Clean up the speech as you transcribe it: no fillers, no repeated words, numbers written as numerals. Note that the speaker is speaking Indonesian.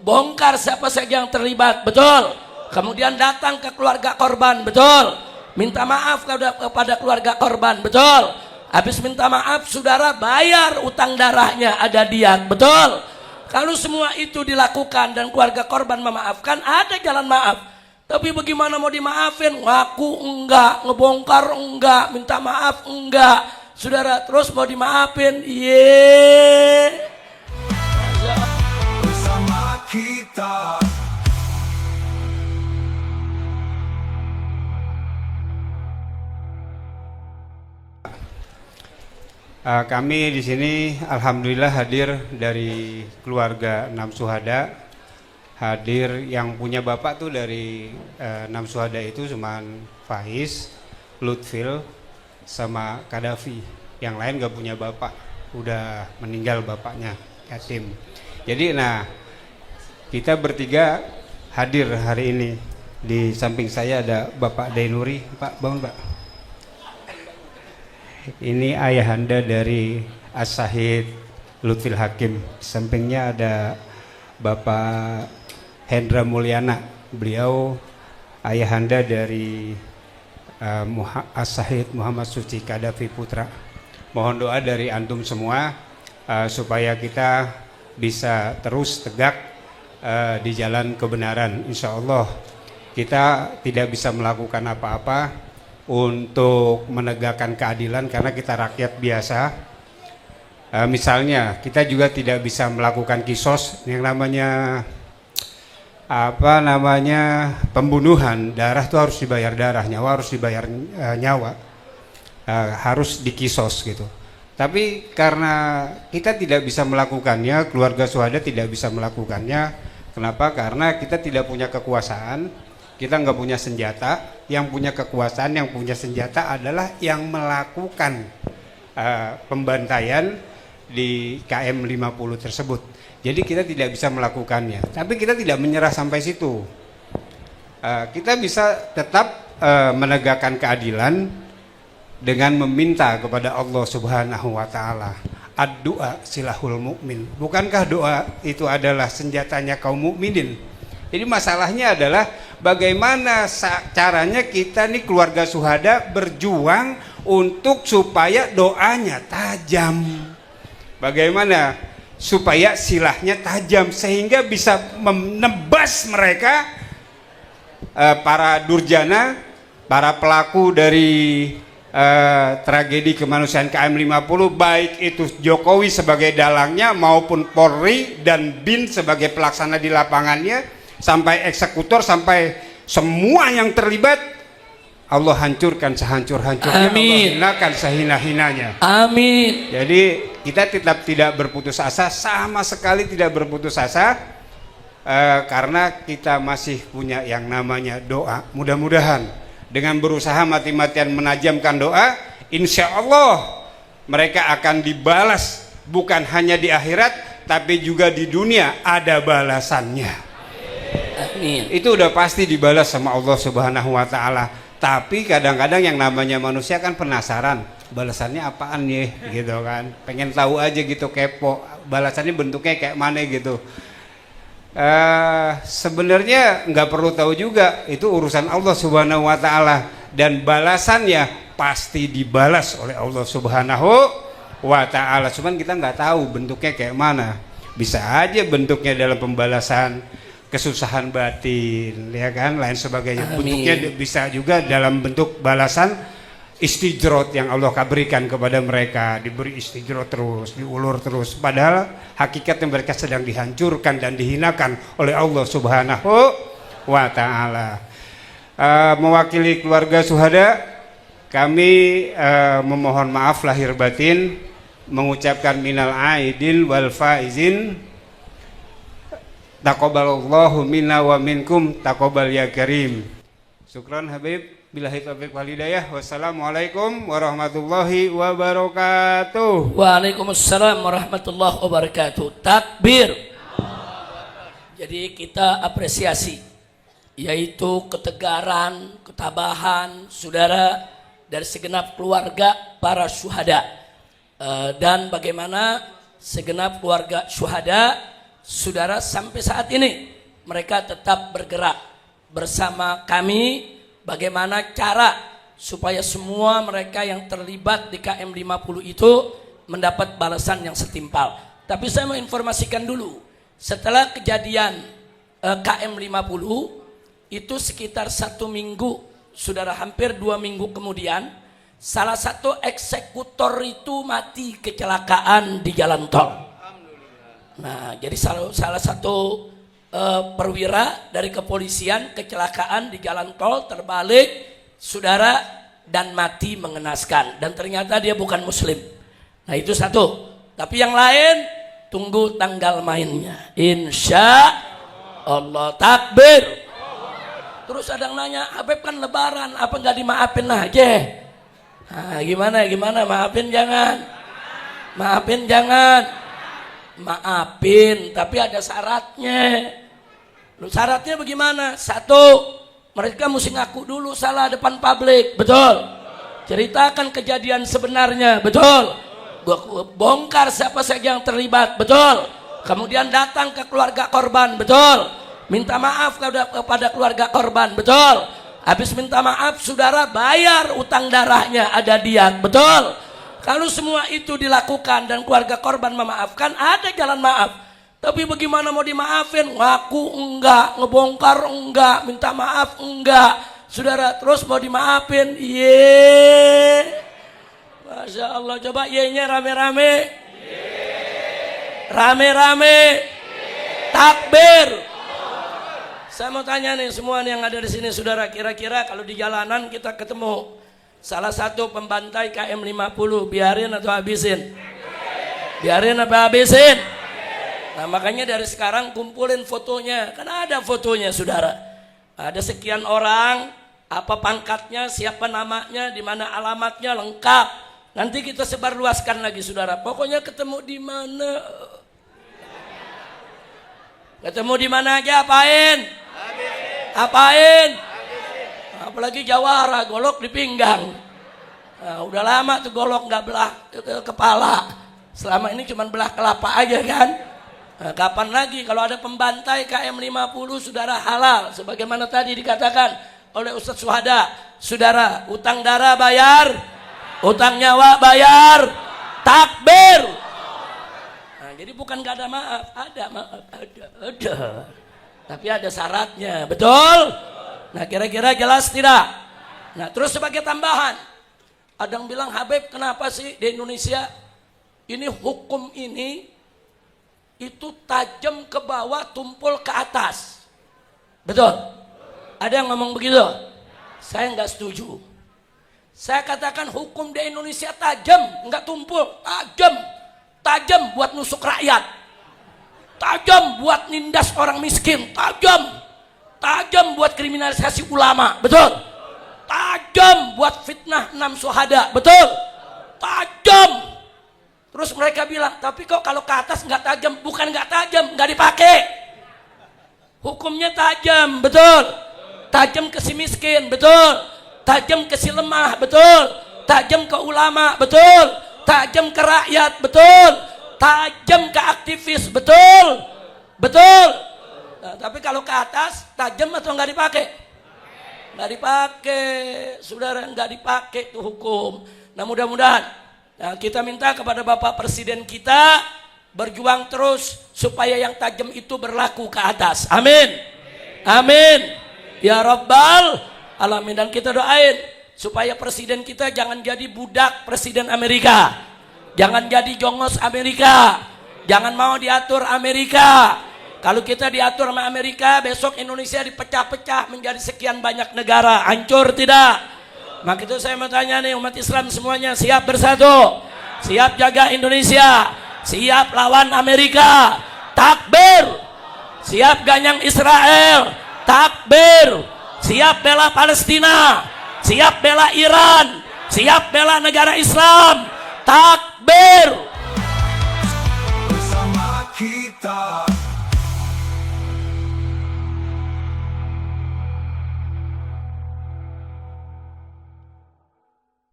bongkar siapa saja yang terlibat, betul. Kemudian datang ke keluarga korban, betul. Minta maaf kepada keluarga korban, betul. Habis minta maaf, saudara bayar utang darahnya, ada diat, betul. Kalau semua itu dilakukan dan keluarga korban memaafkan, ada jalan maaf. Tapi bagaimana mau dimaafin? Ngaku enggak, ngebongkar enggak, minta maaf enggak. Saudara terus mau dimaafin, bersama kita. Kami di sini alhamdulillah hadir dari keluarga 6 syuhada. Hadir yang punya bapak tuh dari 6 syuhada itu cuman Faiz, Lutfil, sama Kadafi. Yang lain gak punya bapak, udah meninggal bapaknya, yatim. Jadi kita bertiga hadir hari ini. Di samping saya ada Bapak Dainuri. Pak, bangun Pak. Ini ayahanda dari As-Syahid Lutfil Hakim. Sampingnya ada Bapak Hendra Mulyana. Beliau ayahanda dari As-Syahid Muhammad Suci Kadafi Putra. Mohon doa dari antum semua supaya kita bisa terus tegak di jalan kebenaran. Insya Allah kita tidak bisa melakukan apa-apa untuk menegakkan keadilan karena kita rakyat biasa. Misalnya kita juga tidak bisa melakukan kisos yang namanya pembunuhan. Darah itu harus dibayar darah, nyawa harus dibayar nyawa, harus dikisos gitu. Tapi karena kita tidak bisa melakukannya, keluarga syuhada tidak bisa melakukannya. Kenapa? Karena kita tidak punya kekuasaan, kita nggak punya senjata. Yang punya kekuasaan, yang punya senjata adalah yang melakukan pembantaian di KM 50 tersebut. Jadi kita tidak bisa melakukannya. Tapi kita tidak menyerah sampai situ. Kita bisa tetap menegakkan keadilan dengan meminta kepada Allah Subhanahu wa taala. Ad-du'a silahul mukmin. Bukankah doa itu adalah senjatanya kaum mukminin? Jadi masalahnya adalah bagaimana caranya kita nih keluarga syuhada berjuang untuk supaya doanya tajam. Bagaimana supaya silahnya tajam sehingga bisa menebas mereka, para durjana, para pelaku dari tragedi kemanusiaan KM 50, baik itu Jokowi sebagai dalangnya maupun Polri dan BIN sebagai pelaksana di lapangannya, sampai eksekutor, sampai semua yang terlibat. Allah hancurkan sehancur-hancurnya, Allah hinakan sehina-hinanya. Amin. Jadi kita tetap tidak berputus asa, sama sekali tidak berputus asa, karena kita masih punya yang namanya doa. Mudah-mudahan dengan berusaha mati-matian menajamkan doa, insya Allah mereka akan dibalas, bukan hanya di akhirat tapi juga di dunia ada balasannya. Amin. Itu udah pasti dibalas sama Allah Subhanahu wa taala. Tapi kadang-kadang yang namanya manusia kan penasaran, balasannya apaan nih gitu kan, pengen tahu aja gitu, kepo balasannya bentuknya kayak mana gitu. Sebenarnya nggak perlu tahu juga, itu urusan Allah Subhanahu wa taala, dan balasannya pasti dibalas oleh Allah Subhanahu wa taala. Cuman kita nggak tahu bentuknya kayak mana. Bisa aja bentuknya dalam pembalasan kesusahan batin, ya kan, lain sebagainya. Amin. Bentuknya bisa juga dalam bentuk balasan istijrot yang Allah berikan kepada mereka, diberi istijrot terus, diulur terus, padahal hakikatnya mereka sedang dihancurkan dan dihinakan oleh Allah Subhanahu wa taala. Mewakili keluarga syuhada, kami memohon maaf lahir batin, mengucapkan minal aidin wal faizin. Taqabbalallahu minna wa minkum taqabbal ya karim. Syukran Habib, billahi taufiq wal hidayah. Wassalamualaikum warahmatullahi wabarakatuh. Waalaikumsalam warahmatullahi wabarakatuh. Takbir. Jadi kita apresiasi, yaitu ketegaran, ketabahan saudara dari segenap keluarga para syuhada, dan bagaimana segenap keluarga syuhada saudara, sampai saat ini mereka tetap bergerak bersama kami bagaimana cara supaya semua mereka yang terlibat di KM 50 itu mendapat balasan yang setimpal. Tapi saya mau informasikan dulu, setelah kejadian KM 50 itu sekitar 1 minggu, saudara, hampir 2 minggu kemudian, salah satu eksekutor itu mati kecelakaan di jalan tol. Nah, jadi salah satu perwira dari kepolisian kecelakaan di jalan tol, terbalik, saudara, dan mati mengenaskan. Dan ternyata dia bukan muslim. Nah, itu satu. Tapi yang lain tunggu tanggal mainnya, insya Allah. Takbir. Terus ada yang nanya, Habib kan lebaran, apa nggak dimaafin aja? Nah, gimana maafin jangan, maafin, tapi ada syaratnya. Lu syaratnya bagaimana? Satu, mereka mesti ngaku dulu salah depan publik, betul? Ceritakan kejadian sebenarnya, betul? Gua bongkar siapa saja yang terlibat, betul? Kemudian datang ke keluarga korban, betul? Minta maaf kepada keluarga korban, betul? Habis minta maaf, saudara bayar utang darahnya, ada diat, betul? Kalau semua itu dilakukan dan keluarga korban memaafkan, ada jalan maaf. Tapi bagaimana mau dimaafin? Ngaku enggak, ngebongkar enggak, minta maaf enggak. Saudara, terus mau dimaafin? Masya Allah, coba ye-nya rame-rame. Rame-rame. Takbir. Saya mau tanya nih semua nih yang ada di sini, saudara, kira-kira kalau di jalanan kita ketemu salah satu pembantai KM 50, biarin atau habisin? Biarin apa habisin? Nah, makanya dari sekarang kumpulin fotonya, kan ada fotonya, saudara. Ada sekian orang, apa pangkatnya, siapa namanya, di mana alamatnya, lengkap. Nanti kita sebarluaskan lagi, saudara. Pokoknya ketemu di mana? Ketemu di mana aja, apain? Apain? Apalagi jawara, golok di pinggang. Nah, udah lama tuh golok nggak belah kepala. Selama ini cuma belah kelapa aja kan. Nah, kapan lagi kalau ada pembantai KM 50, saudara, halal. Sebagaimana tadi dikatakan oleh Ustadz Suhada, saudara, utang darah bayar, utang nyawa bayar, takbir. Nah, jadi bukan nggak ada maaf, ada maaf, ada. Tapi ada syaratnya, betul? Nah, kira-kira jelas tidak? Nah, terus sebagai tambahan, ada yang bilang, Habib, kenapa sih di Indonesia ini hukum ini itu tajam ke bawah, tumpul ke atas? Betul? Ada yang ngomong begitu? Saya nggak setuju. Saya katakan hukum di Indonesia tajam, nggak tumpul, tajam buat nusuk rakyat, tajam buat nindas orang miskin, tajam buat kriminalisasi ulama, betul? Tajam buat fitnah 6 syuhada, betul? Tajam. Terus mereka bilang, tapi kok kalau ke atas nggak tajam? Bukan nggak tajam, nggak dipakai. Hukumnya tajam, betul? Tajam ke si miskin, betul? Tajam ke si lemah, betul? Tajam ke ulama, betul? Tajam ke rakyat, betul? Tajam ke aktivis, betul? Betul? Nah, tapi kalau ke atas, tajam atau nggak dipakai? Nggak dipakai, saudara, nggak dipakai itu hukum. Nah, mudah-mudahan, nah, kita minta kepada Bapak Presiden kita berjuang terus supaya yang tajam itu berlaku ke atas. Amin. Amin. Ya Rabbal Alamin. Dan kita doain supaya presiden kita jangan jadi budak presiden Amerika. Jangan jadi jongos Amerika. Jangan mau diatur Amerika. Kalau kita diatur sama Amerika, besok Indonesia dipecah-pecah menjadi sekian banyak negara. Hancur tidak? Maka itu saya mau tanya nih, umat Islam semuanya siap bersatu? Siap jaga Indonesia? Siap lawan Amerika? Takbir! Siap ganyang Israel? Takbir! Siap bela Palestina? Siap bela Iran? Siap bela negara Islam? Takbir! Bersama kita